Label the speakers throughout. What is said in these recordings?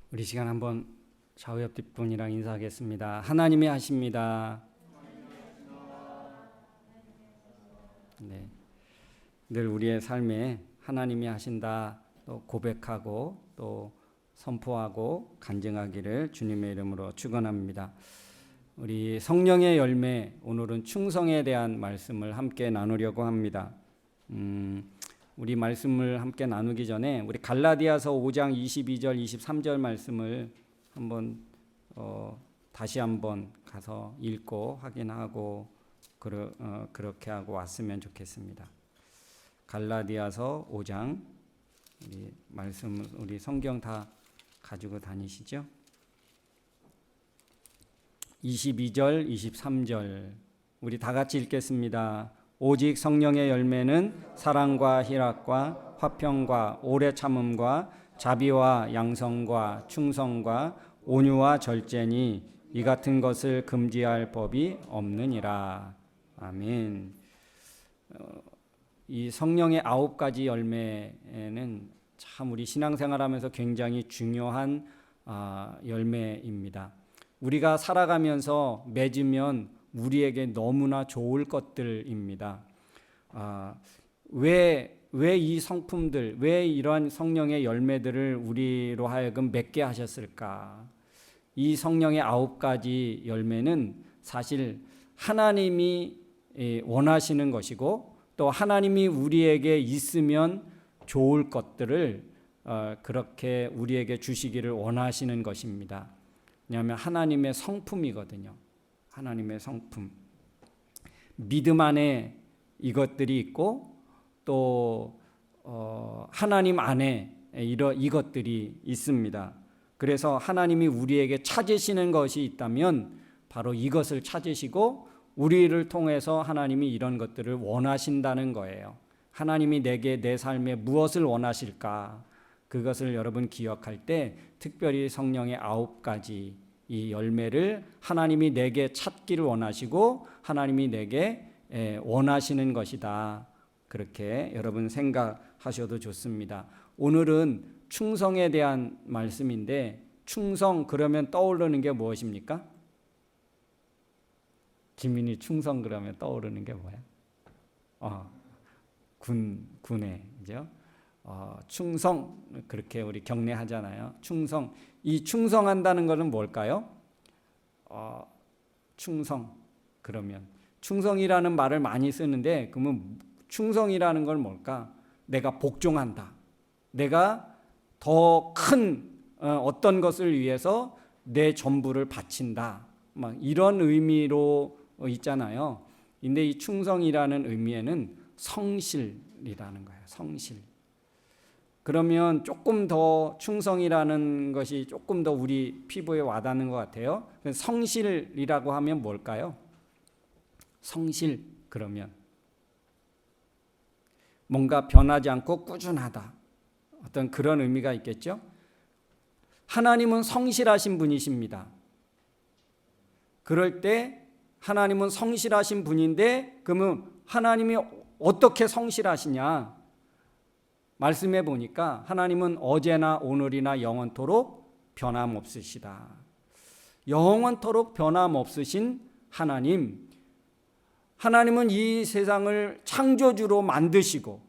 Speaker 1: 우리 시간 한번 좌우 옆 분이랑 인사하겠습니다. 하나님이 하십니다. 네, 늘 우리의 삶에 하나님이 하신다 또 고백하고 또 선포하고 간증하기를 주님의 이름으로 축원합니다. 우리 성령의 열매, 오늘은 충성에 대한 말씀을 함께 나누려고 합니다. 우리 말씀을 함께 나누기 전에 우리 갈라디아서 5장 22절 23절 말씀을 한번 다시 한번 가서 읽고 확인하고 그렇게 하고 왔으면 좋겠습니다. 갈라디아서 5장 우리 말씀 우리 성경 다 가지고 다니시죠? 22절 23절 우리 다 같이 읽겠습니다. 오직 성령의 열매는 사랑과 희락과 화평과 오래 참음과 자비와 양성과 충성과 온유와 절제니 이 같은 것을 금지할 법이 없느니라. 아멘. 이 성령의 9가지 열매는 참 우리 신앙생활하면서 굉장히 중요한 열매입니다. 우리가 살아가면서 맺으면 우리에게 너무나 좋을 것들입니다. 왜 이 성품들, 왜 이러한 성령의 열매들을 우리로 하여금 맺게 하셨을까? 이 성령의 9가지 열매는 사실 하나님이 원하시는 것이고 또 하나님이 우리에게 있으면 좋을 것들을 그렇게 우리에게 주시기를 원하시는 것입니다. 왜냐하면 하나님의 성품이거든요. 하나님의 성품. 믿음 안에 이것들이 있고 또 하나님 안에 이것들이 있습니다. 그래서 하나님이 우리에게 찾으시는 것이 있다면 바로 이것을 찾으시고 우리를 통해서 하나님이 이런 것들을 원하신다는 거예요. 하나님이 내게 내 삶에 무엇을 원하실까? 그것을 여러분 기억할 때 특별히 성령의 9가지 이 열매를 하나님이 내게 찾기를 원하시고 하나님이 내게 원하시는 것이다. 그렇게 여러분 생각하셔도 좋습니다. 오늘은 충성에 대한 말씀인데 충성 그러면 떠오르는 게 무엇입니까? 김민희 충성 그러면 떠오르는 게 뭐야? 군에죠. 충성 그렇게 우리 경례하잖아요. 충성. 이 충성한다는 것은 뭘까요? 충성 그러면 충성이라는 말을 많이 쓰는데 그러면 충성이라는 건 뭘까? 내가 복종한다. 내가 더 큰 어떤 것을 위해서 내 전부를 바친다. 막 이런 의미로 있잖아요. 근데 이 충성이라는 의미에는 성실이라는 거예요. 성실. 그러면 조금 더 충성이라는 것이 조금 더 우리 피부에 와닿는 것 같아요. 성실이라고 하면 뭘까요? 성실 그러면 뭔가 변하지 않고 꾸준하다. 어떤 그런 의미가 있겠죠? 하나님은 성실하신 분이십니다. 그럴 때 하나님은 성실하신 분인데 그러면 하나님이 어떻게 성실하시냐? 말씀해 보니까 하나님은 어제나 오늘이나 영원토록 변함없으시다. 영원토록 변함없으신 하나님은 이 세상을 창조주로 만드시고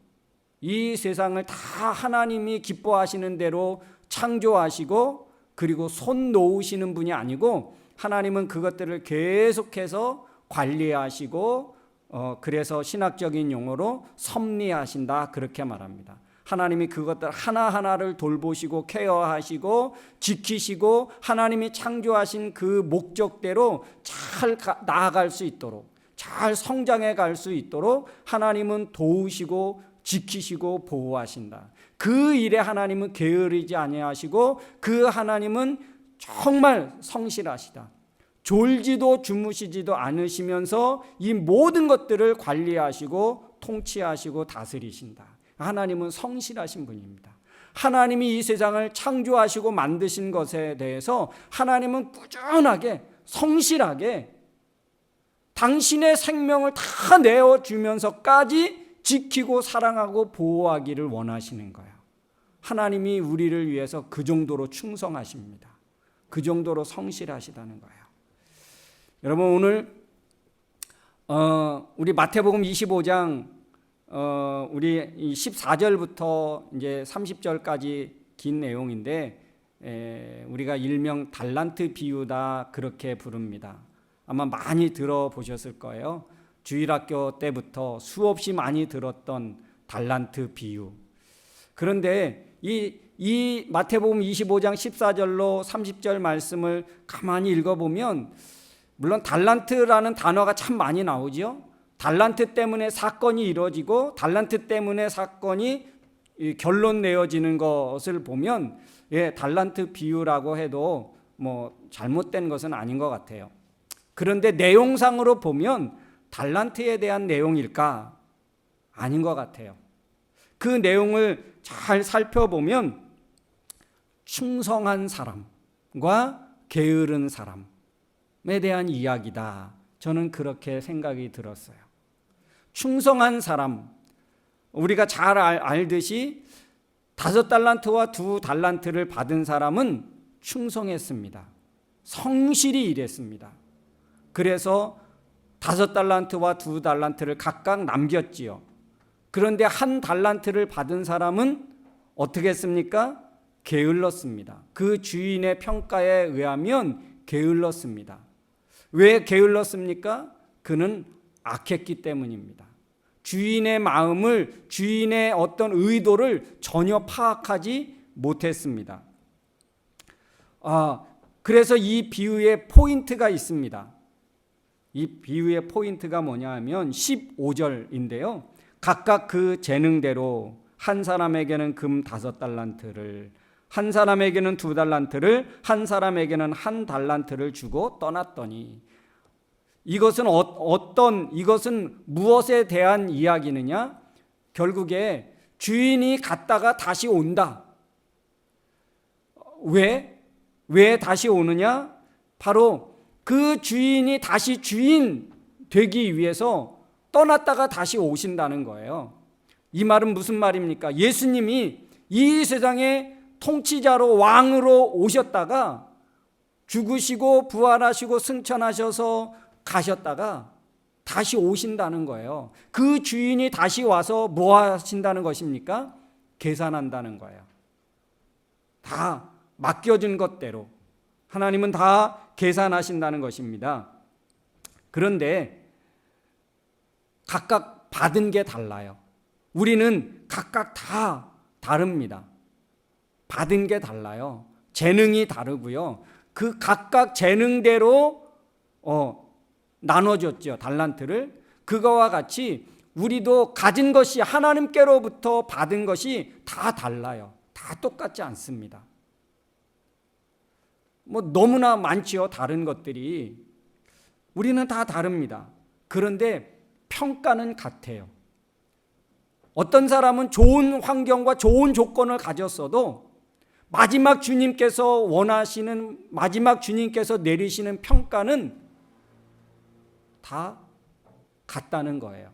Speaker 1: 이 세상을 다 하나님이 기뻐하시는 대로 창조하시고 그리고 손 놓으시는 분이 아니고 하나님은 그것들을 계속해서 관리하시고 그래서 신학적인 용어로 섭리하신다 그렇게 말합니다. 하나님이 그것들 하나하나를 돌보시고 케어하시고 지키시고 하나님이 창조하신 그 목적대로 잘 나아갈 수 있도록 잘 성장해 갈 수 있도록 하나님은 도우시고 지키시고 보호하신다. 그 일에 하나님은 게으르지 아니하시고 그 하나님은 정말 성실하시다. 졸지도 주무시지도 않으시면서 이 모든 것들을 관리하시고 통치하시고 다스리신다. 하나님은 성실하신 분입니다. 하나님이 이 세상을 창조하시고 만드신 것에 대해서 하나님은 꾸준하게 성실하게 당신의 생명을 다 내어주면서까지 지키고 사랑하고 보호하기를 원하시는 거예요. 하나님이 우리를 위해서 그 정도로 충성하십니다. 그 정도로 성실하시다는 거예요. 여러분, 오늘 우리 마태복음 25장 우리 14절부터 이제 30절까지 긴 내용인데, 우리가 일명 달란트 비유다 그렇게 부릅니다. 아마 많이 들어보셨을 거예요. 주일학교 때부터 수없이 많이 들었던 달란트 비유. 그런데 이 마태복음 25장 14절로 30절 말씀을 가만히 읽어보면, 물론 달란트라는 단어가 참 많이 나오죠. 달란트 때문에 사건이 이루어지고 달란트 때문에 사건이 결론 내어지는 것을 보면, 달란트 비유라고 해도 뭐 잘못된 것은 아닌 것 같아요. 그런데 내용상으로 보면 달란트에 대한 내용일까? 아닌 것 같아요. 그 내용을 잘 살펴보면 충성한 사람과 게으른 사람에 대한 이야기다. 저는 그렇게 생각이 들었어요. 충성한 사람, 우리가 잘 알듯이 5달란트와 2달란트를 받은 사람은 충성했습니다. 성실히 일했습니다. 그래서 5달란트와 2달란트를 각각 남겼지요. 그런데 1달란트를 받은 사람은 어떻게 했습니까? 게을렀습니다. 그 주인의 평가에 의하면 게을렀습니다. 왜 게을렀습니까? 그는 악했기 때문입니다. 주인의 마음을, 주인의 어떤 의도를 전혀 파악하지 못했습니다. 그래서 이 비유의 포인트가 있습니다. 이 비유의 포인트가 뭐냐 하면 15절인데요. 각각 그 재능대로 한 사람에게는 금 5달란트를, 한 사람에게는 2달란트를, 한 사람에게는 1달란트를 주고 떠났더니, 이것은 이것은 무엇에 대한 이야기느냐? 결국에 주인이 갔다가 다시 온다. 왜 다시 오느냐? 바로 그 주인이 다시 주인 되기 위해서 떠났다가 다시 오신다는 거예요. 이 말은 무슨 말입니까? 예수님이 이 세상에 통치자로, 왕으로 오셨다가 죽으시고 부활하시고 승천하셔서 가셨다가 다시 오신다는 거예요. 그 주인이 다시 와서 뭐 하신다는 것입니까? 계산한다는 거예요. 다 맡겨진 것대로 하나님은 다 계산하신다는 것입니다. 그런데 각각 받은 게 달라요. 우리는 각각 다 다릅니다. 받은 게 달라요. 재능이 다르고요. 그 각각 재능대로 나눠줬죠. 달란트를. 그거와 같이 우리도 가진 것이, 하나님께로부터 받은 것이 다 달라요. 다 똑같지 않습니다. 뭐 너무나 많지요. 다른 것들이. 우리는 다 다릅니다. 그런데 평가는 같아요. 어떤 사람은 좋은 환경과 좋은 조건을 가졌어도 마지막 주님께서 원하시는, 마지막 주님께서 내리시는 평가는 다 같다는 거예요.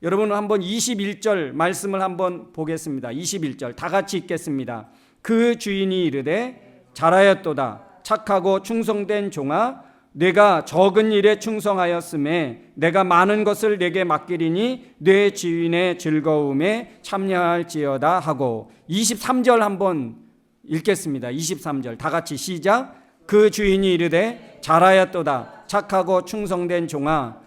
Speaker 1: 여러분, 한번 21절 말씀을 한번 보겠습니다. 21절 다 같이 읽겠습니다. 그 주인이 이르되 잘하였도다 착하고 충성된 종아, 내가 적은 일에 충성하였음에 내가 많은 것을 내게 맡기리니 내 주인의 즐거움에 참여할지어다 하고, 23절 한번 읽겠습니다. 23절 다 같이 시작. 그 주인이 이르되 잘하였도다 착하고 충성된 종아,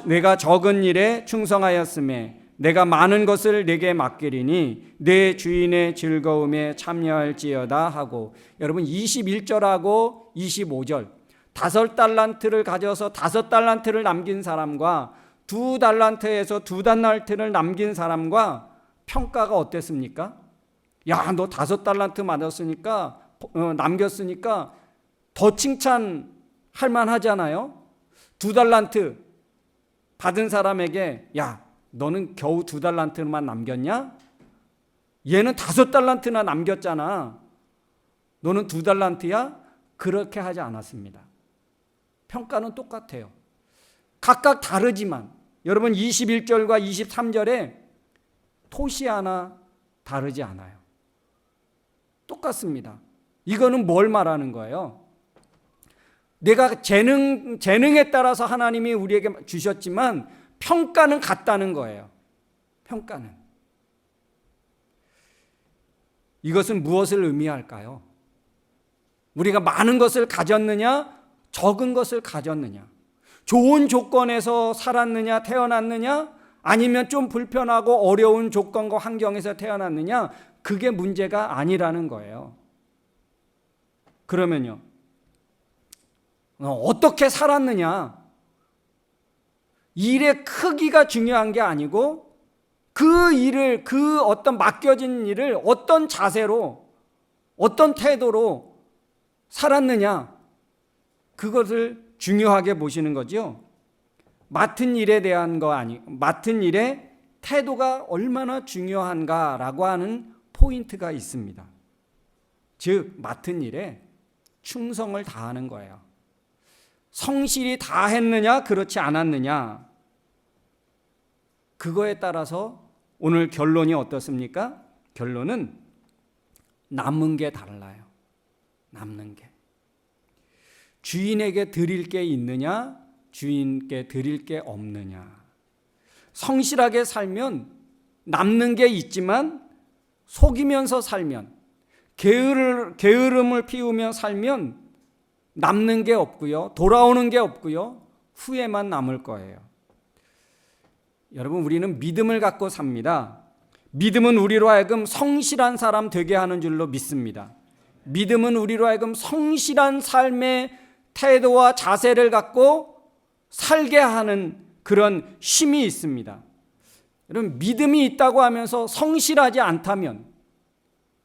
Speaker 1: 내가 적은 일에 충성하였음에 내가 많은 것을 내게 맡기리니 내 주인의 즐거움에 참여할지어다 하고, 여러분 21절하고 25절 5달란트를 가져서 5달란트를 남긴 사람과 2달란트에서 2달란트를 남긴 사람과 평가가 어땠습니까? 야, 너 5달란트 받았으니까 남겼으니까 더 칭찬할 만하잖아요. 2달란트 받은 사람에게 야, 너는 겨우 2달란트만 남겼냐? 얘는 5달란트나 남겼잖아. 너는 2달란트야? 그렇게 하지 않았습니다. 평가는 똑같아요. 각각 다르지만 여러분 21절과 23절에 토시 하나 다르지 않아요. 똑같습니다. 이거는 뭘 말하는 거예요? 내가 재능에 따라서 하나님이 우리에게 주셨지만 평가는 같다는 거예요. 평가는. 이것은 무엇을 의미할까요? 우리가 많은 것을 가졌느냐, 적은 것을 가졌느냐, 좋은 조건에서 살았느냐, 태어났느냐, 아니면 좀 불편하고 어려운 조건과 환경에서 태어났느냐, 그게 문제가 아니라는 거예요. 그러면요, 어떻게 살았느냐, 일의 크기가 중요한 게 아니고 그 일을, 그 어떤 맡겨진 일을 어떤 자세로, 어떤 태도로 살았느냐, 그것을 중요하게 보시는 거죠. 맡은 일에 대한 거 맡은 일의 태도가 얼마나 중요한가라고 하는 포인트가 있습니다. 즉, 맡은 일에 충성을 다하는 거예요. 성실히 다 했느냐, 그렇지 않았느냐, 그거에 따라서 오늘 결론이 어떻습니까? 결론은 남은 게 달라요. 남는 게. 주인에게 드릴 게 있느냐, 주인께 드릴 게 없느냐. 성실하게 살면 남는 게 있지만 속이면서 살면, 게으름을 피우며 살면 남는 게 없고요, 돌아오는 게 없고요, 후회만 남을 거예요. 여러분, 우리는 믿음을 갖고 삽니다. 믿음은 우리로 하여금 성실한 사람 되게 하는 줄로 믿습니다. 믿음은 우리로 하여금 성실한 삶의 태도와 자세를 갖고 살게 하는 그런 힘이 있습니다. 여러분, 믿음이 있다고 하면서 성실하지 않다면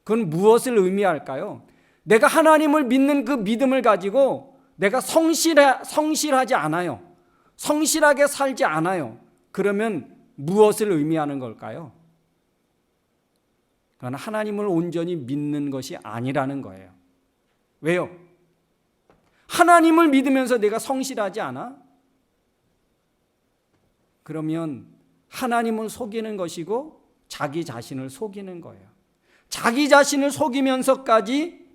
Speaker 1: 그건 무엇을 의미할까요? 내가 하나님을 믿는 그 믿음을 가지고 내가 성실하지 않아요. 성실하게 살지 않아요. 그러면 무엇을 의미하는 걸까요? 그건 하나님을 온전히 믿는 것이 아니라는 거예요. 왜요? 하나님을 믿으면서 내가 성실하지 않아? 그러면 하나님을 속이는 것이고 자기 자신을 속이는 거예요. 자기 자신을 속이면서까지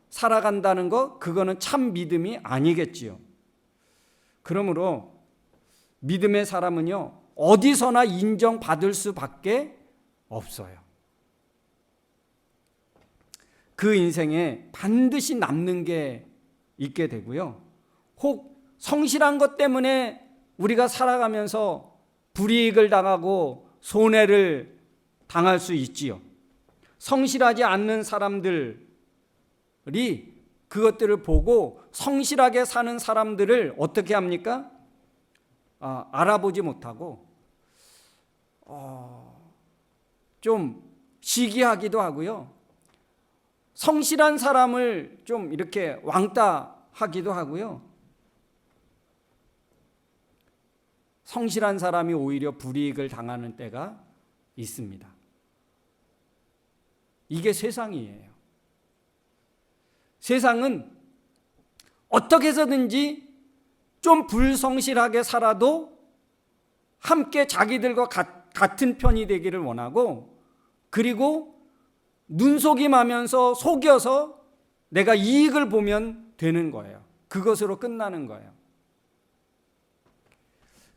Speaker 1: 살아간다는 것, 그거는 참 믿음이 아니겠지요. 그러므로 믿음의 사람은요, 어디서나 인정받을 수밖에 없어요. 그 인생에 반드시 남는 게 있게 되고요. 혹 성실한 것 때문에 우리가 살아가면서 불이익을 당하고 손해를 당할 수 있지요. 성실하지 않는 사람들이 그것들을 보고 성실하게 사는 사람들을 어떻게 합니까? 알아보지 못하고 좀 시기하기도 하고요. 성실한 사람을 좀 이렇게 왕따하기도 하고요. 성실한 사람이 오히려 불이익을 당하는 때가 있습니다. 이게 세상이에요. 세상은 어떻게 해서든지 좀 불성실하게 살아도 함께 자기들과 같은 편이 되기를 원하고, 그리고 눈속임하면서 속여서 내가 이익을 보면 되는 거예요. 그것으로 끝나는 거예요.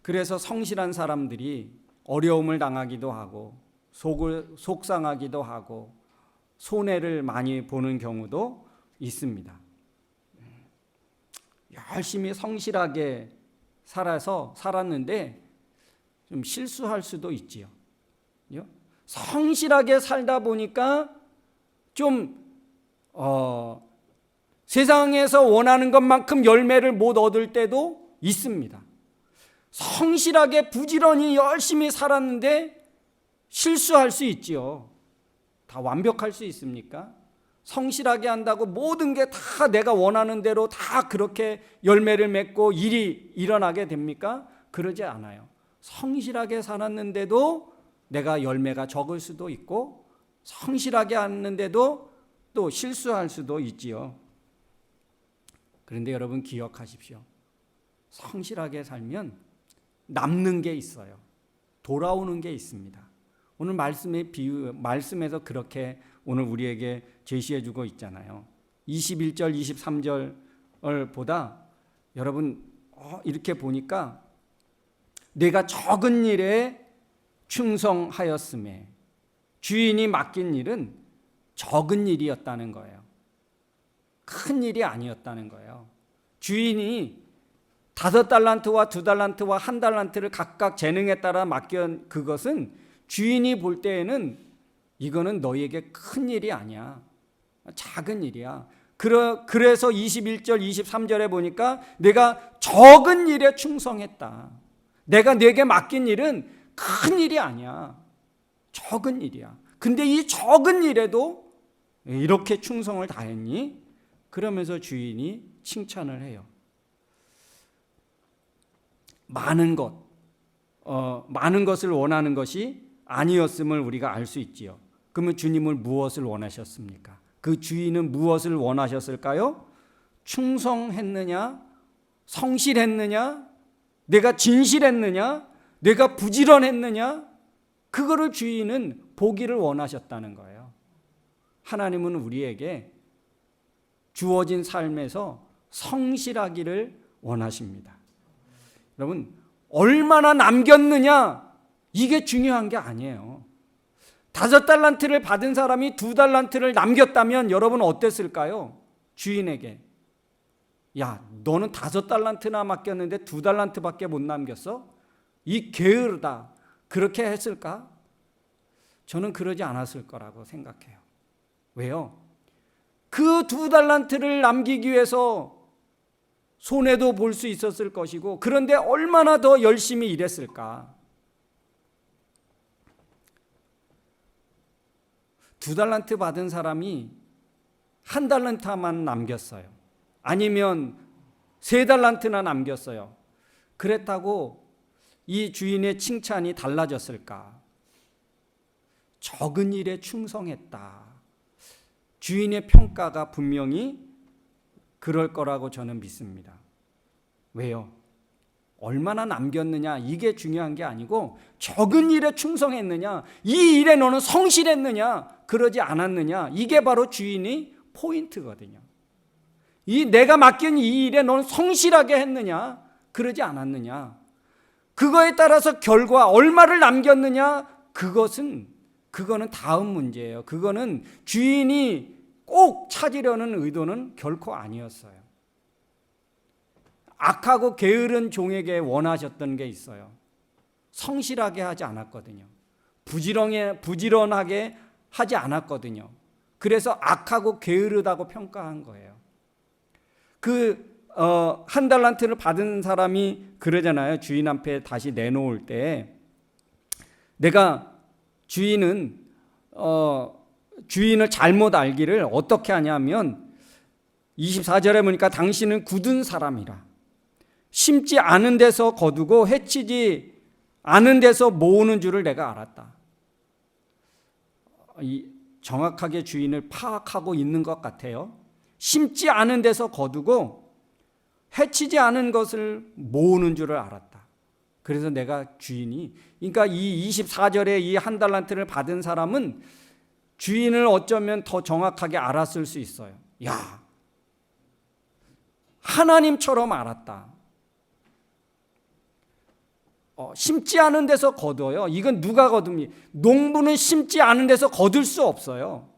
Speaker 1: 그래서 성실한 사람들이 어려움을 당하기도 하고 속상하기도 하고 손해를 많이 보는 경우도 있습니다. 열심히 성실하게 살았는데 좀 실수할 수도 있지요. 성실하게 살다 보니까 좀 세상에서 원하는 것만큼 열매를 못 얻을 때도 있습니다. 성실하게 부지런히 열심히 살았는데 실수할 수 있지요. 다 완벽할 수 있습니까? 성실하게 한다고 모든 게 다 내가 원하는 대로 다 그렇게 열매를 맺고 일이 일어나게 됩니까? 그러지 않아요. 성실하게 살았는데도 내가 열매가 적을 수도 있고, 성실하게 하는데도 또 실수할 수도 있지요. 그런데 여러분 기억하십시오. 성실하게 살면 남는 게 있어요. 돌아오는 게 있습니다. 오늘 말씀에서 그렇게 오늘 우리에게 제시해주고 있잖아요. 21절, 23절 보다 여러분 이렇게 보니까 내가 적은 일에 충성하였음에, 주인이 맡긴 일은 적은 일이었다는 거예요. 큰 일이 아니었다는 거예요. 주인이 5달란트와 2달란트와 1달란트를 각각 재능에 따라 맡긴 그것은 주인이 볼 때에는 이거는 너희에게 큰 일이 아니야. 작은 일이야. 그래서 21절, 23절에 보니까 내가 적은 일에 충성했다. 내가 내게 맡긴 일은 큰 일이 아니야. 적은 일이야. 근데 이 적은 일에도 이렇게 충성을 다했니? 그러면서 주인이 칭찬을 해요. 많은 것을 원하는 것이 아니었음을 우리가 알 수 있지요. 그러면 주님은 무엇을 원하셨습니까? 그 주인은 무엇을 원하셨을까요? 충성했느냐? 성실했느냐? 내가 진실했느냐? 내가 부지런했느냐? 그거를 주인은 보기를 원하셨다는 거예요. 하나님은 우리에게 주어진 삶에서 성실하기를 원하십니다. 여러분, 얼마나 남겼느냐? 이게 중요한 게 아니에요. 5달란트를 받은 사람이 2달란트를 남겼다면 여러분 어땠을까요? 주인에게, 야, 너는 5달란트나 맡겼는데 2달란트밖에 못 남겼어? 이 게으르다. 그렇게 했을까? 저는 그러지 않았을 거라고 생각해요. 왜요? 그 2달란트를 남기기 위해서 손해도 볼 수 있었을 것이고, 그런데 얼마나 더 열심히 일했을까? 2달란트 받은 사람이 1달란트만 남겼어요. 아니면 3달란트나 남겼어요. 그랬다고 이 주인의 칭찬이 달라졌을까? 적은 일에 충성했다. 주인의 평가가 분명히 그럴 거라고 저는 믿습니다. 왜요? 얼마나 남겼느냐 이게 중요한 게 아니고 적은 일에 충성했느냐, 이 일에 너는 성실했느냐, 그러지 않았느냐, 이게 바로 주인이 포인트거든요. 이 내가 맡긴 이 일에 너는 성실하게 했느냐, 그러지 않았느냐, 그거에 따라서 결과 얼마를 남겼느냐, 그거는 다음 문제예요. 그거는 주인이 꼭 찾으려는 의도는 결코 아니었어요. 악하고 게으른 종에게 원하셨던 게 있어요. 성실하게 하지 않았거든요. 부지런하게 하지 않았거든요. 그래서 악하고 게으르다고 평가한 거예요. 1달란트를 받은 사람이 그러잖아요. 주인 앞에 다시 내놓을 때, 내가 주인을 잘못 알기를 어떻게 하냐면 24절에 보니까 당신은 굳은 사람이라 심지 않은 데서 거두고 해치지 않은 데서 모으는 줄을 내가 알았다. 정확하게 주인을 파악하고 있는 것 같아요. 심지 않은 데서 거두고 해치지 않은 것을 모으는 줄을 알았다. 그래서 내가 주인이, 그러니까 이 24절에 이 1달란트를 받은 사람은 주인을 어쩌면 더 정확하게 알았을 수 있어요. 야, 하나님처럼 알았다. 심지 않은 데서 거둬요. 이건 누가 거둡니까? 농부는 심지 않은 데서 거둘 수 없어요.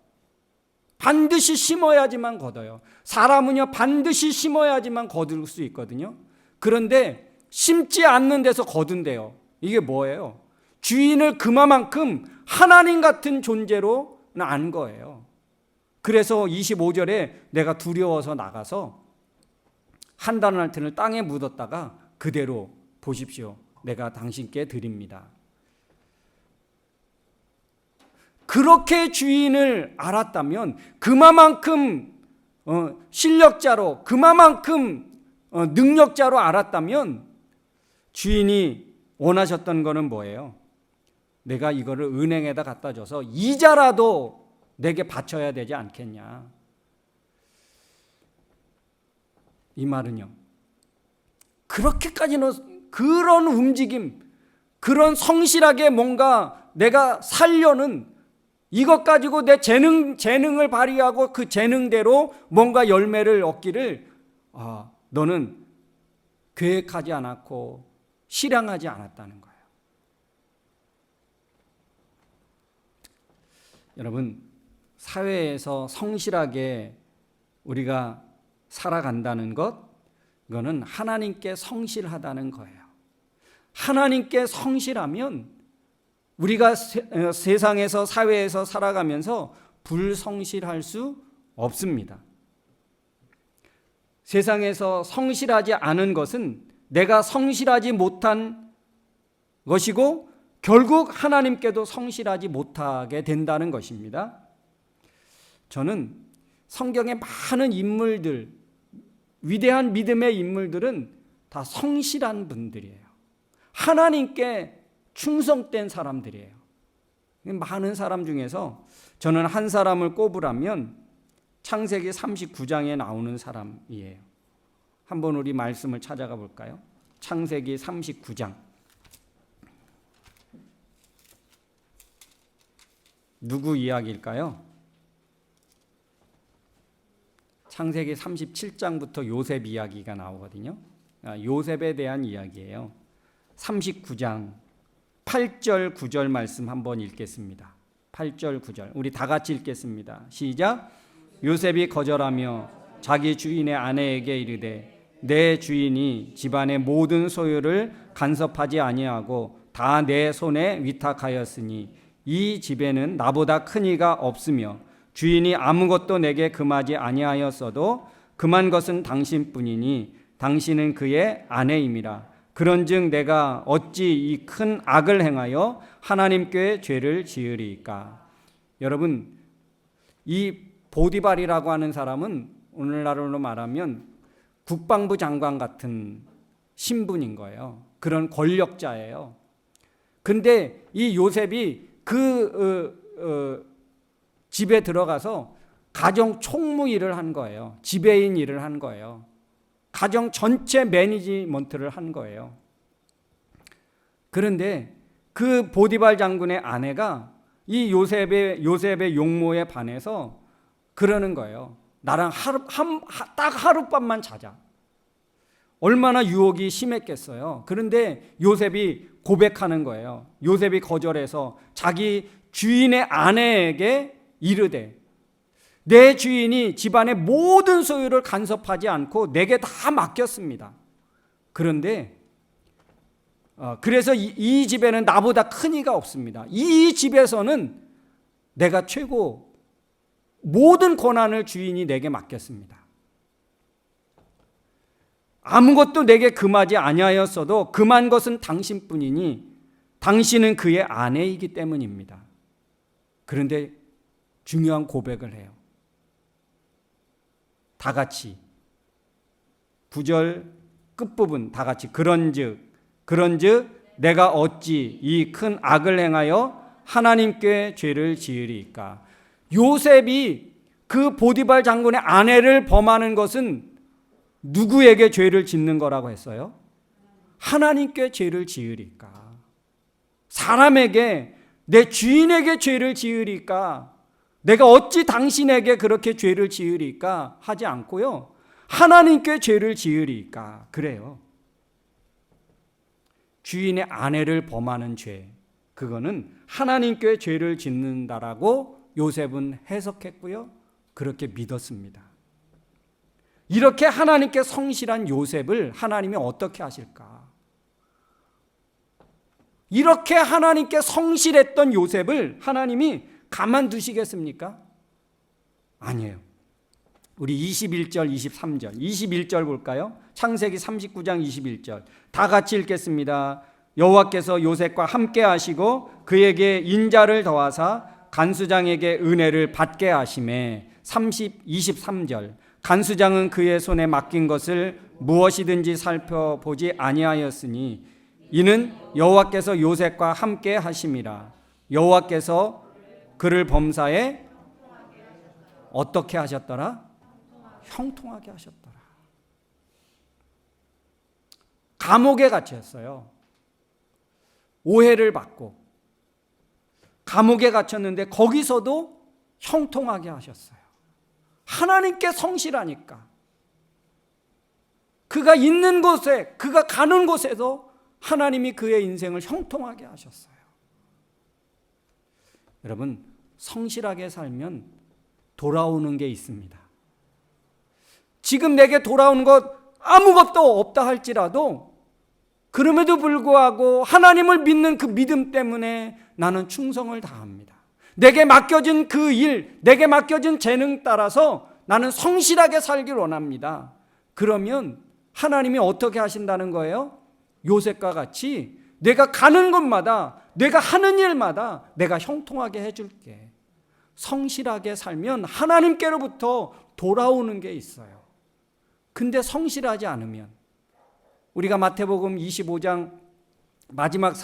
Speaker 1: 반드시 심어야지만 거둬요. 사람은요, 반드시 심어야지만 거둘 수 있거든요. 그런데 심지 않는 데서 거둔대요. 이게 뭐예요? 주인을 그만큼 하나님 같은 존재로 안 거예요. 그래서 25절에 내가 두려워서 나가서 1달란트를 땅에 묻었다가 그대로 보십시오. 내가 당신께 드립니다. 그렇게 주인을 알았다면, 그만큼 실력자로, 그만큼 능력자로 알았다면 주인이 원하셨던 거는 뭐예요? 내가 이거를 은행에다 갖다 줘서 이자라도 내게 바쳐야 되지 않겠냐. 이 말은요, 그렇게까지는 그런 움직임, 그런 성실하게 뭔가 내가 살려는 이것 가지고 내 재능을 발휘하고 그 재능대로 뭔가 열매를 얻기를 너는 계획하지 않았고 실행하지 않았다는 거예요. 여러분, 사회에서 성실하게 우리가 살아간다는 것, 이거는 하나님께 성실하다는 거예요. 하나님께 성실하면 우리가 세상에서 사회에서 살아가면서 불성실할 수 없습니다. 세상에서 성실하지 않은 것은 내가 성실하지 못한 것이고 결국 하나님께도 성실하지 못하게 된다는 것입니다. 저는 성경의 많은 인물들, 위대한 믿음의 인물들은 다 성실한 분들이에요. 하나님께 충성된 사람들이에요. 많은 사람 중에서 저는 한 사람을 꼽으라면 창세기 39장에 나오는 사람이에요. 한번 우리 말씀을 찾아가 볼까요? 창세기 39장. 누구 이야기일까요? 창세기 37장부터 요셉 이야기가 나오거든요. 요셉에 대한 이야기예요. 39장 8절 9절 말씀 한번 읽겠습니다. 8절 9절 우리 다 같이 읽겠습니다. 시작. 요셉이 거절하며 자기 주인의 아내에게 이르되 내 주인이 집안의 모든 소유를 간섭하지 아니하고 다 내 손에 위탁하였으니 이 집에는 나보다 큰 이가 없으며 주인이 아무것도 내게 금하지 아니하였어도 금한 것은 당신뿐이니 당신은 그의 아내임이라. 그런즉 내가 어찌 이 큰 악을 행하여 하나님께 죄를 지으리이까. 여러분, 이 보디발이라고 하는 사람은 오늘날로 말하면 국방부 장관 같은 신분인 거예요. 그런 권력자예요. 근데 이 요셉이 집에 들어가서 가정 총무 일을 한 거예요. 지배인 일을 한 거예요. 가정 전체 매니지먼트를 한 거예요. 그런데 그 보디발 장군의 아내가 이 요셉의 용모에 반해서 그러는 거예요. 나랑 딱 하룻밤만 자자. 얼마나 유혹이 심했겠어요. 그런데 요셉이 고백하는 거예요. 요셉이 거절해서 자기 주인의 아내에게 이르되 내 주인이 집안의 모든 소유를 간섭하지 않고 내게 다 맡겼습니다. 그런데 그래서 이 집에는 나보다 큰 이가 없습니다. 이 집에서는 내가 최고, 모든 권한을 주인이 내게 맡겼습니다. 아무것도 내게 금하지 아니하였어도 금한 것은 당신뿐이니 당신은 그의 아내이기 때문입니다. 그런데 중요한 고백을 해요. 다 같이 9절 끝부분 다 같이 그런즉 내가 어찌 이 큰 악을 행하여 하나님께 죄를 지으리이까. 요셉이 그 보디발 장군의 아내를 범하는 것은 누구에게 죄를 짓는 거라고 했어요? 하나님께 죄를 지으리까. 사람에게, 내 주인에게 죄를 지으리까. 내가 어찌 당신에게 그렇게 죄를 지으리까 하지 않고요, 하나님께 죄를 지으리까 그래요. 주인의 아내를 범하는 죄, 그거는 하나님께 죄를 짓는다라고 요셉은 해석했고요, 그렇게 믿었습니다. 이렇게 하나님께 성실한 요셉을 하나님이 어떻게 하실까? 이렇게 하나님께 성실했던 요셉을 하나님이 가만두시겠습니까? 아니에요. 우리 21절, 23절, 21절 볼까요? 창세기 39장 21절 다 같이 읽겠습니다. 여호와께서 요셉과 함께 하시고 그에게 인자를 더하사 간수장에게 은혜를 받게 하시매. 23절 간수장은 그의 손에 맡긴 것을 무엇이든지 살펴보지 아니하였으니 이는 여호와께서 요셉과 함께 하심이라. 여호와께서 그를 범사에 어떻게 하셨더라? 형통하게 하셨더라. 감옥에 갇혔어요. 오해를 받고 감옥에 갇혔는데 거기서도 형통하게 하셨어요. 하나님께 성실하니까. 그가 있는 곳에, 그가 가는 곳에도 하나님이 그의 인생을 형통하게 하셨어요. 여러분, 성실하게 살면 돌아오는 게 있습니다. 지금 내게 돌아오는 것 아무것도 없다 할지라도 그럼에도 불구하고 하나님을 믿는 그 믿음 때문에 나는 충성을 다합니다. 내게 맡겨진 그 일, 내게 맡겨진 재능 따라서 나는 성실하게 살길 원합니다. 그러면 하나님이 어떻게 하신다는 거예요? 요셉과 같이 내가 가는 곳마다, 내가 하는 일마다 내가 형통하게 해줄게. 성실하게 살면 하나님께로부터 돌아오는 게 있어요. 근데 성실하지 않으면, 우리가 마태복음 25장 마지막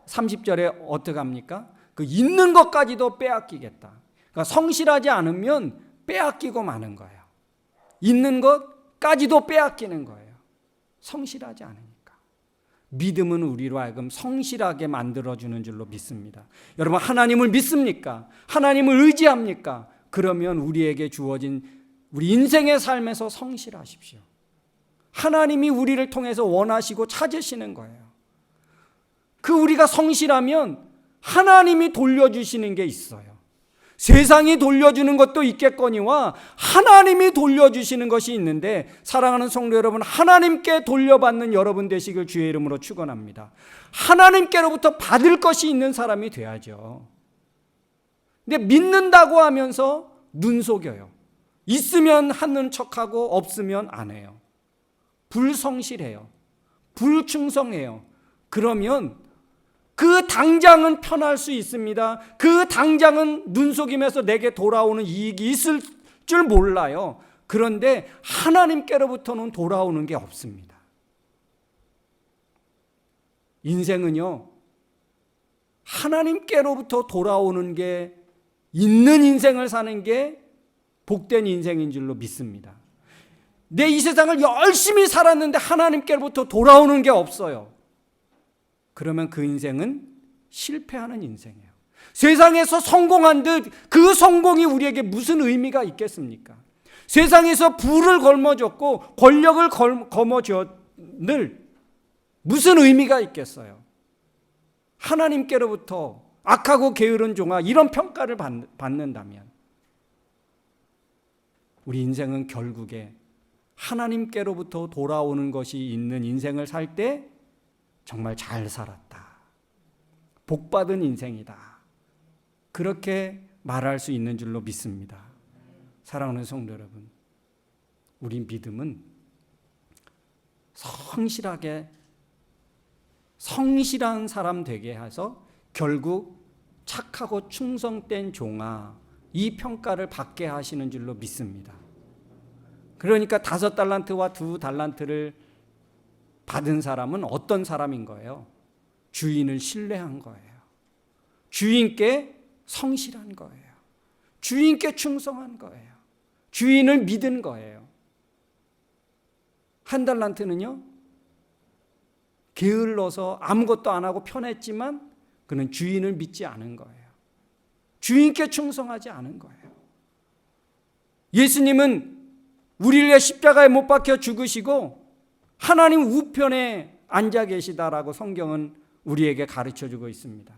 Speaker 1: 30절에 어떻게 합니까? 그 있는 것까지도 빼앗기겠다. 그러니까 성실하지 않으면 빼앗기고 마는 거예요. 있는 것까지도 빼앗기는 거예요. 성실하지 않으니까. 믿음은 우리로 하여금 성실하게 만들어주는 줄로 믿습니다. 여러분, 하나님을 믿습니까? 하나님을 의지합니까? 그러면 우리에게 주어진 우리 인생의 삶에서 성실하십시오. 하나님이 우리를 통해서 원하시고 찾으시는 거예요. 그 우리가 성실하면 하나님이 돌려주시는 게 있어요. 세상이 돌려주는 것도 있겠거니와 하나님이 돌려주시는 것이 있는데, 사랑하는 성도 여러분, 하나님께 돌려받는 여러분 되시길 주의 이름으로 축원합니다. 하나님께로부터 받을 것이 있는 사람이 돼야죠. 근데 믿는다고 하면서 눈 속여요. 있으면 하는 척하고 없으면 안 해요. 불성실해요. 불충성해요. 그러면 그 당장은 편할 수 있습니다. 그 당장은 눈속임에서 내게 돌아오는 이익이 있을 줄 몰라요. 그런데 하나님께로부터는 돌아오는 게 없습니다. 인생은요, 하나님께로부터 돌아오는 게 있는 인생을 사는 게 복된 인생인 줄로 믿습니다. 내 이 세상을 열심히 살았는데 하나님께로부터 돌아오는 게 없어요. 그러면 그 인생은 실패하는 인생이에요. 세상에서 성공한 듯 그 성공이 우리에게 무슨 의미가 있겠습니까? 세상에서 부를 걸머쥐었고 권력을 거머쥐었늘 무슨 의미가 있겠어요? 하나님께로부터 악하고 게으른 종아, 이런 평가를 받는다면 우리 인생은 결국에 하나님께로부터 돌아오는 것이 있는 인생을 살 때 정말 잘 살았다, 복받은 인생이다, 그렇게 말할 수 있는 줄로 믿습니다. 사랑하는 성도 여러분, 우리 믿음은 성실한 사람 되게 해서 결국 착하고 충성된 종아, 이 평가를 받게 하시는 줄로 믿습니다. 그러니까 5달란트와 2달란트를 받은 사람은 어떤 사람인 거예요? 주인을 신뢰한 거예요. 주인께 성실한 거예요. 주인께 충성한 거예요. 주인을 믿은 거예요. 1달란트는요, 게을러서 아무것도 안 하고 편했지만 그는 주인을 믿지 않은 거예요. 주인께 충성하지 않은 거예요. 예수님은 우리를 위해 십자가에 못 박혀 죽으시고 하나님 우편에 앉아 계시다라고 성경은 우리에게 가르쳐주고 있습니다.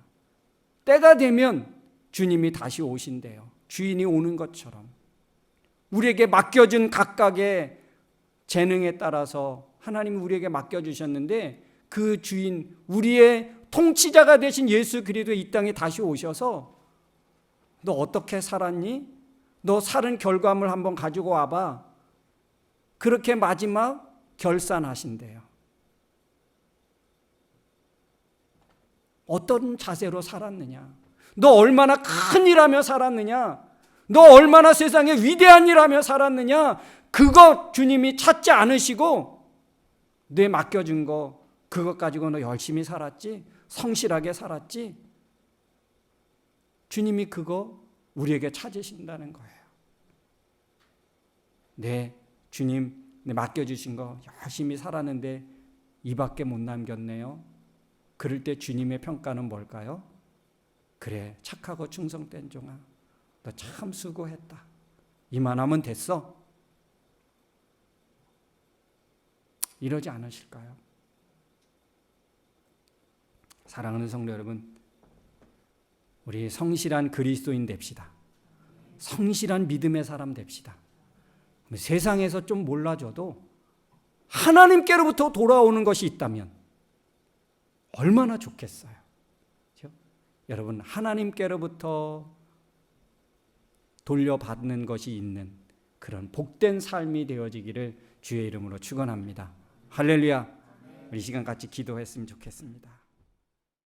Speaker 1: 때가 되면 주님이 다시 오신대요. 주인이 오는 것처럼 우리에게 맡겨준 각각의 재능에 따라서 하나님이 우리에게 맡겨주셨는데, 그 주인, 우리의 통치자가 되신 예수 그리스도 이 땅에 다시 오셔서 너 어떻게 살았니? 너 살은 결과물 한번 가지고 와봐. 그렇게 마지막 결산하신대요. 어떤 자세로 살았느냐? 너 얼마나 큰 일하며 살았느냐? 너 얼마나 세상에 위대한 일하며 살았느냐? 그거 주님이 찾지 않으시고 내 맡겨준 거, 그것 가지고 너 열심히 살았지? 성실하게 살았지? 주님이 그거 우리에게 찾으신다는 거예요. 네, 주님, 내 맡겨주신 거 열심히 살았는데 이밖에 못 남겼네요. 그럴 때 주님의 평가는 뭘까요? 그래, 착하고 충성된 종아, 너 참 수고했다. 이만하면 됐어? 이러지 않으실까요? 사랑하는 성도 여러분, 우리 성실한 그리스도인 됩시다. 성실한 믿음의 사람 됩시다. 세상에서 좀 몰라줘도 하나님께로부터 돌아오는 것이 있다면 얼마나 좋겠어요. 그렇죠? 여러분, 하나님께로부터 돌려받는 것이 있는 그런 복된 삶이 되어지기를 주의 이름으로 축원합니다. 할렐루야. 우리 시간 같이 기도했으면 좋겠습니다.